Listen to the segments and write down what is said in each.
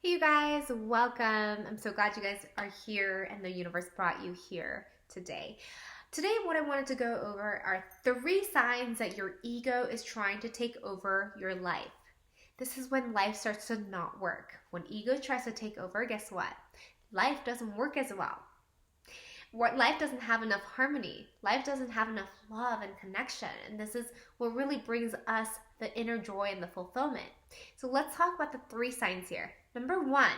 Hey you guys, welcome. I'm so glad you guys are here and the universe brought you here today. Today, what I wanted to go over are 3 signs that your ego is trying to take over your life. This is when life starts to not work. When ego tries to take over, guess what? Life doesn't work as well. Life doesn't have enough harmony. Life doesn't have enough love and connection. And this is what really brings us the inner joy and the fulfillment. So let's talk about the 3 signs here. Number 1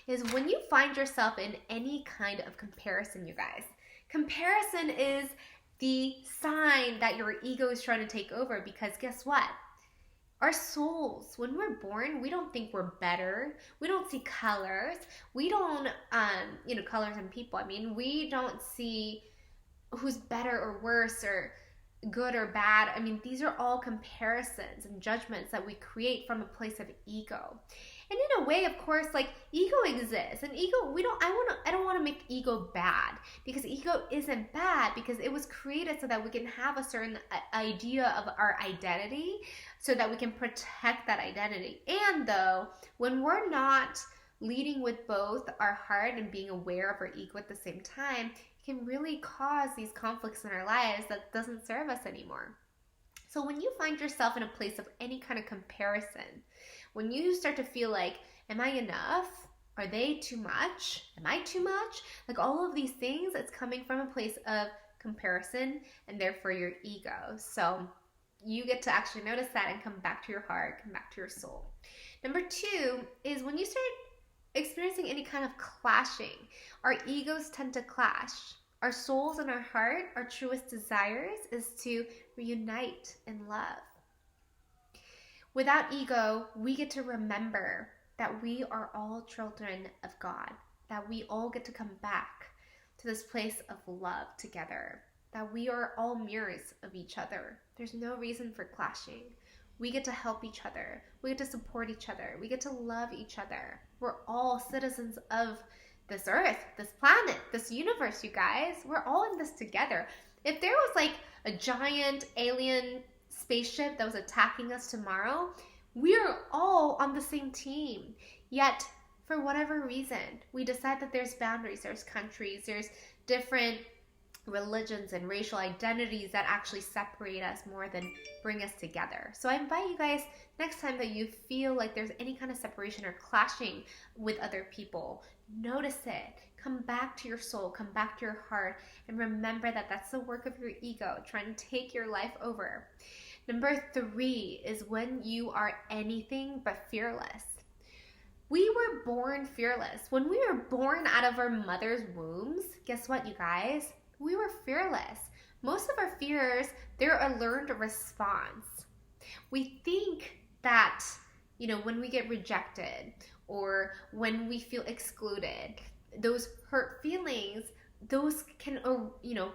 is when you find yourself in any kind of comparison, you guys. Comparison is the sign that your ego is trying to take over because guess what? Our souls, when we're born, we don't think we're better. We don't see colors. We don't, colors in people. I mean, we don't see who's better or worse or good or bad. I mean, these are all comparisons and judgments that we create from a place of ego. And in a way, of course, like ego exists, and ego, I don't want to make ego bad, because ego isn't bad, because it was created so that we can have a certain idea of our identity, so that we can protect that identity. And though, when we're not leading with both our heart and being aware of our ego at the same time, it can really cause these conflicts in our lives that doesn't serve us anymore. So when you find yourself in a place of any kind of comparison, when you start to feel like, am I enough? Are they too much? Am I too much? Like all of these things, it's coming from a place of comparison and therefore your ego. So you get to actually notice that and come back to your heart, come back to your soul. Number 2 is when you start experiencing any kind of clashing. Our egos tend to clash. Our souls and our heart, our truest desires is to reunite in love. Without ego, we get to remember that we are all children of God, that we all get to come back to this place of love together, that we are all mirrors of each other. There's no reason for clashing. We get to help each other. We get to support each other. We get to love each other. We're all citizens of this earth, this planet, this universe, you guys. We're all in this together. If there was like a giant alien spaceship that was attacking us tomorrow, we're all on the same team. Yet, for whatever reason, we decide that there's boundaries, there's countries, there's different religions and racial identities that actually separate us more than bring us together. So I invite you guys, next time that you feel like there's any kind of separation or clashing with other people, notice it. Come back to your soul, come back to your heart, and remember that that's the work of your ego trying to take your life over. Number 3 is when you are anything but fearless. We were born fearless. When we were born out of our mother's wombs, guess what, you guys? We were fearless. Most of our fears, they're a learned response. We think that, when we get rejected or when we feel excluded, those hurt feelings, those can,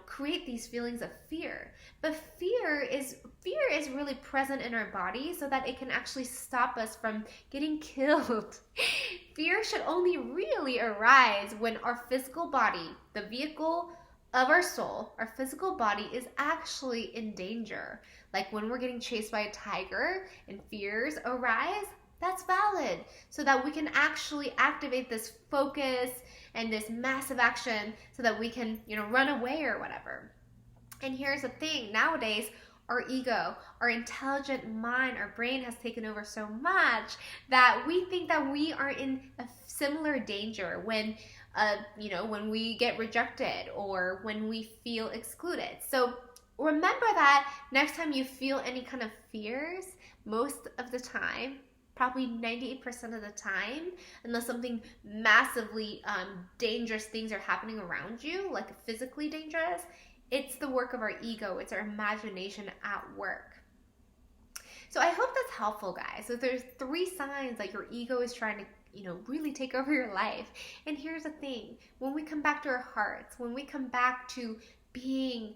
create these feelings of fear. But fear is really present in our body so that it can actually stop us from getting killed. Fear should only really arise when our physical body, the vehicle of our soul, our physical body is actually in danger. Like when we're getting chased by a tiger and fears arise, that's valid, so that we can actually activate this focus and this massive action so that we can, run away or whatever. And here's the thing, nowadays, our ego, our intelligent mind, our brain has taken over so much that we think that we are in a similar danger when we get rejected or when we feel excluded. So remember that next time you feel any kind of fears, most of the time, probably 98% of the time, unless something massively dangerous things are happening around you, like physically dangerous, it's the work of our ego. It's our imagination at work. So I hope that's helpful, guys. So there's 3 signs that your ego is trying to really take over your life. And here's the thing, when we come back to our hearts, when we come back to being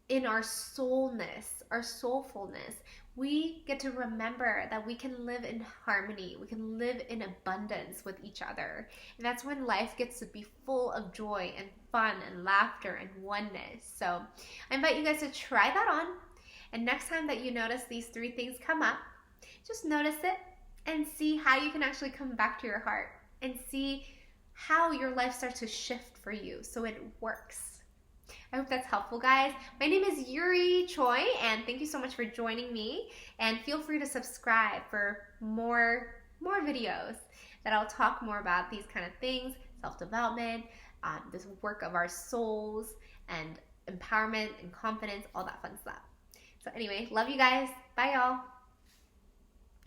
in our soulness, our soulfulness, we get to remember that we can live in harmony, we can live in abundance with each other. And that's when life gets to be full of joy and fun and laughter and oneness. So I invite you guys to try that on. And next time that you notice these 3 things come up, just notice it and see how you can actually come back to your heart. and see how your life starts to shift for you so it works. I hope that's helpful, guys. My name is Yuri Choi, and thank you so much for joining me. And feel free to subscribe for more videos that I'll talk more about these kind of things, self-development, this work of our souls, and empowerment and confidence, all that fun stuff. So anyway, love you guys. Bye, y'all.